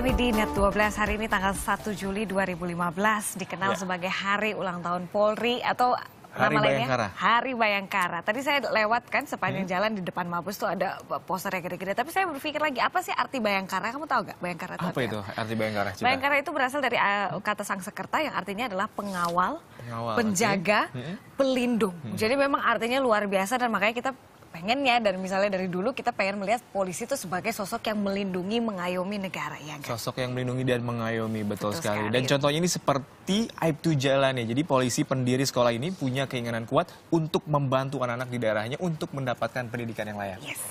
kami di Net 12 hari ini tanggal 1 Juli 2015 dikenal sebagai Hari Ulang Tahun Polri atau Hari nama lainnya Bayangkara. Hari Bayangkara. Tadi saya lewat kan sepanjang jalan di depan Mabes tuh ada posternya gede-gede. Tapi saya berpikir lagi apa sih arti Bayangkara? Kamu tahu gak Bayangkara itu apa itu arti Bayangkara? Cita? Bayangkara itu berasal dari kata Sangsekerta yang artinya adalah pengawal, penjaga, pelindung. Jadi memang artinya luar biasa dan makanya kita pengennya dan misalnya dari dulu kita pengen melihat polisi itu sebagai sosok yang melindungi, mengayomi negara, ya kan? Sosok yang melindungi dan mengayomi, betul sekali. Dan contohnya ini seperti Aibtu Jalan ya. Jadi polisi pendiri sekolah ini punya keinginan kuat untuk membantu anak-anak di daerahnya untuk mendapatkan pendidikan yang layak. Yes.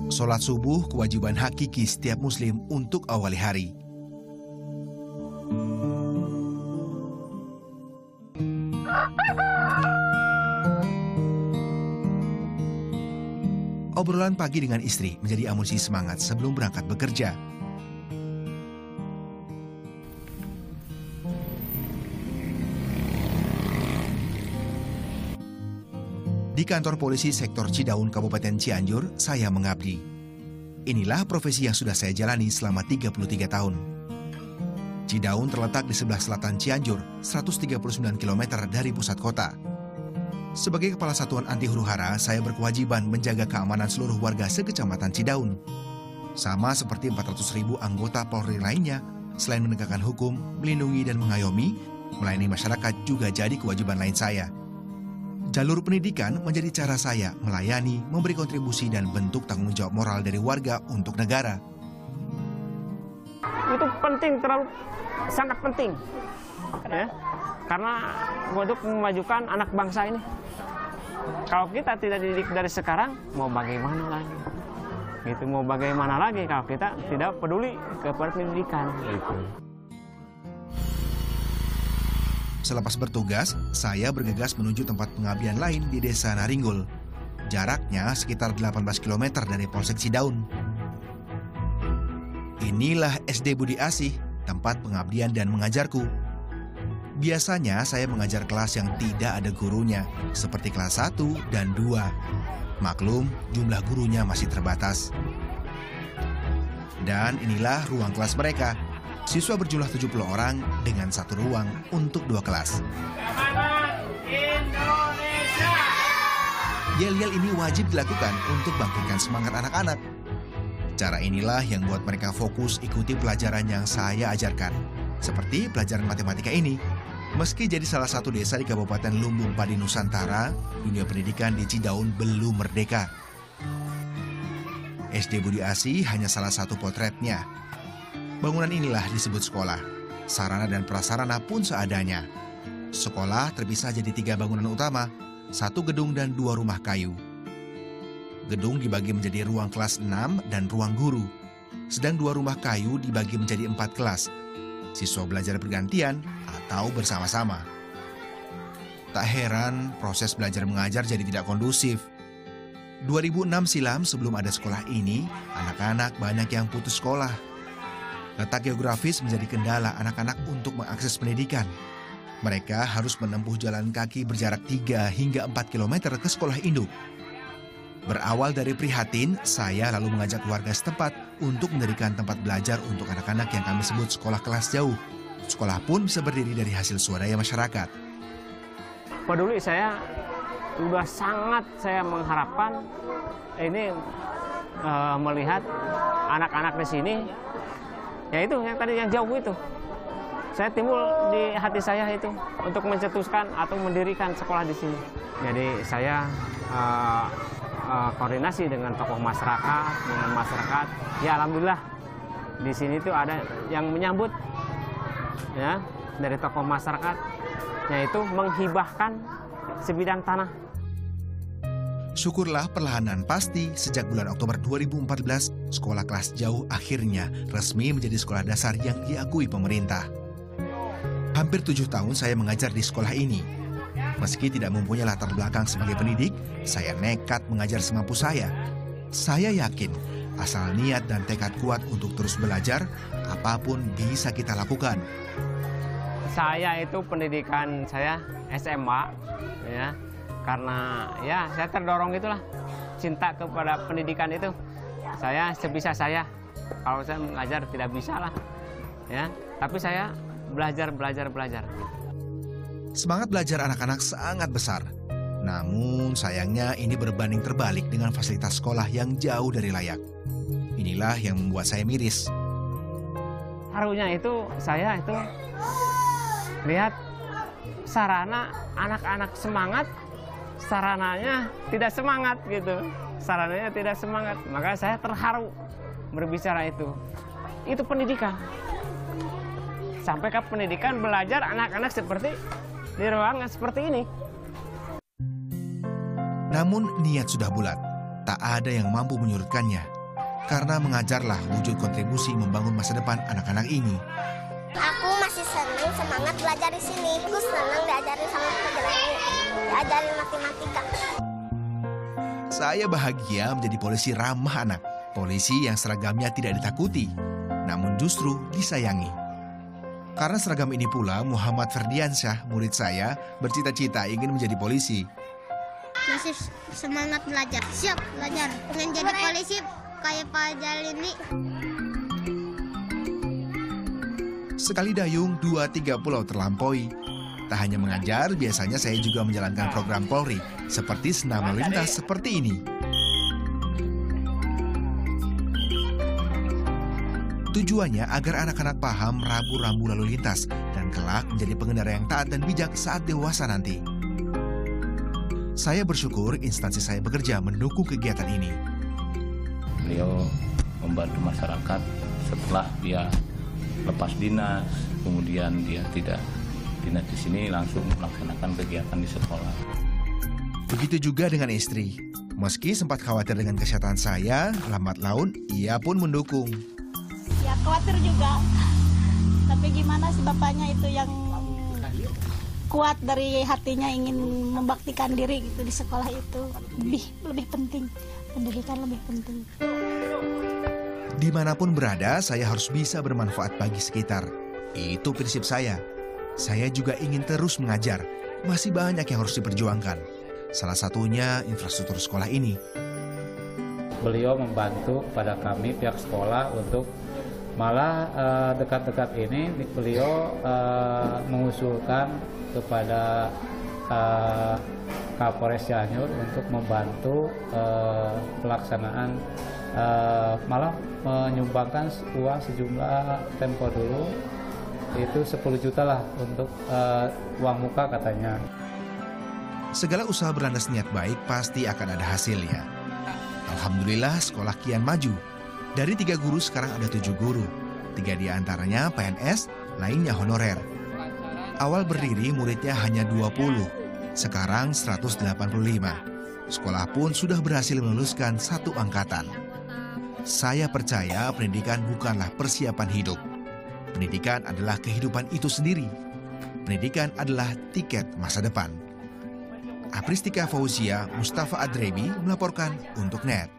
Sholat subuh kewajiban hakiki setiap muslim untuk awali hari. Obrolan pagi dengan istri menjadi amunisi semangat sebelum berangkat bekerja. Di kantor polisi sektor Cidaun, Kabupaten Cianjur, saya mengabdi. Inilah profesi yang sudah saya jalani selama 33 tahun. Cidaun terletak di sebelah selatan Cianjur, 139 km dari pusat kota. Sebagai kepala satuan anti huru-hara, saya berkewajiban menjaga keamanan seluruh warga sekecamatan Cidaun. Sama seperti 400.000 anggota Polri lainnya, selain menegakkan hukum, melindungi dan mengayomi, melayani masyarakat juga jadi kewajiban lain saya. Jalur pendidikan menjadi cara saya melayani, memberi kontribusi dan bentuk tanggung jawab moral dari warga untuk negara. Itu penting, sangat penting. Ya, karena untuk memajukan anak bangsa ini. Kalau kita tidak dididik dari sekarang, mau bagaimana lagi? Gitu, mau bagaimana lagi kalau kita tidak peduli kepada pendidikan. Gitu. Selepas bertugas, saya bergegas menuju tempat pengabdian lain di Desa Naringgul. Jaraknya sekitar 18 km dari Polsek Cidaun. Inilah SD Budi Asih, tempat pengabdian dan mengajarku. Biasanya saya mengajar kelas yang tidak ada gurunya, seperti kelas 1 dan 2. Maklum, jumlah gurunya masih terbatas. Dan inilah ruang kelas mereka. Siswa berjumlah 70 orang dengan satu ruang untuk 2 kelas. Yel-yel ini wajib dilakukan untuk bangkitkan semangat anak-anak. Cara inilah yang buat mereka fokus ikuti pelajaran yang saya ajarkan. Seperti pelajaran matematika ini. Meski jadi salah satu desa di Kabupaten Lumbung Padi Nusantara, dunia pendidikan di Cidaun belum merdeka. SD Budi Asih hanya salah satu potretnya. Bangunan inilah disebut sekolah. Sarana dan prasarana pun seadanya. Sekolah terpisah jadi 3 bangunan utama, 1 gedung dan 2 rumah kayu. Gedung dibagi menjadi ruang kelas 6 dan ruang guru. Sedang 2 rumah kayu dibagi menjadi 4 kelas. Siswa belajar bergantian atau bersama-sama. Tak heran proses belajar mengajar jadi tidak kondusif. 2006 silam sebelum ada sekolah ini, anak-anak banyak yang putus sekolah. Letak geografis menjadi kendala anak-anak untuk mengakses pendidikan. Mereka harus menempuh jalan kaki berjarak 3 hingga 4 km ke sekolah induk. Berawal dari prihatin, saya lalu mengajak warga setempat untuk mendirikan tempat belajar untuk anak-anak yang kami sebut sekolah kelas jauh. Sekolah pun bisa berdiri dari hasil swadaya masyarakat. Peduli saya sudah sangat saya mengharapkan ini melihat anak-anak di sini. Ya itu yang tadi yang jauh itu. Saya timbul di hati saya itu untuk mencetuskan atau mendirikan sekolah di sini. Jadi saya koordinasi dengan tokoh masyarakat, dengan masyarakat. Ya alhamdulillah di sini tuh ada yang menyambut ya dari tokoh masyarakat, yaitu menghibahkan sebidang tanah. Syukurlah perlahanan pasti sejak bulan Oktober 2014, sekolah kelas jauh akhirnya resmi menjadi sekolah dasar yang diakui pemerintah. Hampir 7 tahun saya mengajar di sekolah ini. Meski tidak mempunyai latar belakang sebagai pendidik, saya nekat mengajar semampu saya. Saya yakin asal niat dan tekad kuat untuk terus belajar, apapun bisa kita lakukan. Saya itu pendidikan saya SMA, ya, karena ya saya terdorong itulah, cinta kepada pendidikan itu. Saya sebisa saya, kalau saya mengajar tidak bisa lah, ya, tapi saya belajar. Semangat belajar anak-anak sangat besar. Namun sayangnya ini berbanding terbalik dengan fasilitas sekolah yang jauh dari layak. Inilah yang membuat saya miris. Harunya itu saya itu lihat sarana anak-anak semangat, sarananya tidak semangat gitu. Sarananya tidak semangat, maka saya terharu berbicara itu. Itu pendidikan. Sampai ke pendidikan belajar anak-anak seperti di ruangan seperti ini. Namun niat sudah bulat, tak ada yang mampu menyurutkannya. Karena mengajarlah wujud kontribusi membangun masa depan anak-anak ini. Aku masih senang semangat belajar di sini. Aku senang diajarin sama pelajaran, diajarin matematika. Saya bahagia menjadi polisi ramah anak. Polisi yang seragamnya tidak ditakuti, namun justru disayangi. Karena seragam ini pula Muhammad Ferdiansyah, murid saya, bercita-cita ingin menjadi polisi. Masih semangat belajar, siap belajar. Pengen jadi polisi kayak Pak Jalini. Sekali dayung, 2-3 pulau terlampaui. Tak hanya mengajar, biasanya saya juga menjalankan program Polri, seperti senam lalu lintas seperti ini. Tujuannya agar anak-anak paham rambu-rambu lalu lintas dan kelak menjadi pengendara yang taat dan bijak saat dewasa nanti. Saya bersyukur instansi saya bekerja mendukung kegiatan ini. Beliau membantu masyarakat setelah dia lepas dinas, kemudian dia tidak dinas di sini, langsung melaksanakan kegiatan di sekolah. Begitu juga dengan istri. Meski sempat khawatir dengan kesehatan saya, lambat laun ia pun mendukung. Ya khawatir juga, tapi gimana sih bapaknya itu yang kuat dari hatinya ingin membaktikan diri gitu di sekolah itu. Lebih penting, pendidikan lebih penting. Dimanapun berada, saya harus bisa bermanfaat bagi sekitar. Itu prinsip saya. Saya juga ingin terus mengajar. Masih banyak yang harus diperjuangkan. Salah satunya infrastruktur sekolah ini. Beliau membantu pada kami pihak sekolah untuk malah dekat-dekat ini beliau mengusulkan kepada Kapolres Cianjur untuk membantu pelaksanaan, malah menyumbangkan uang sejumlah tempo dulu itu 10 juta lah untuk uang muka katanya. Segala usaha berlandas niat baik pasti akan ada hasilnya. Alhamdulillah sekolah kian maju. Dari 3 guru sekarang ada 7 guru. 3 diantaranya PNS, lainnya honorer. Awal berdiri muridnya hanya 20, sekarang 185. Sekolah pun sudah berhasil meluluskan 1 angkatan. Saya percaya pendidikan bukanlah persiapan hidup. Pendidikan adalah kehidupan itu sendiri. Pendidikan adalah tiket masa depan. Apristika Fauzia, Mustafa Adrebi melaporkan untuk NET.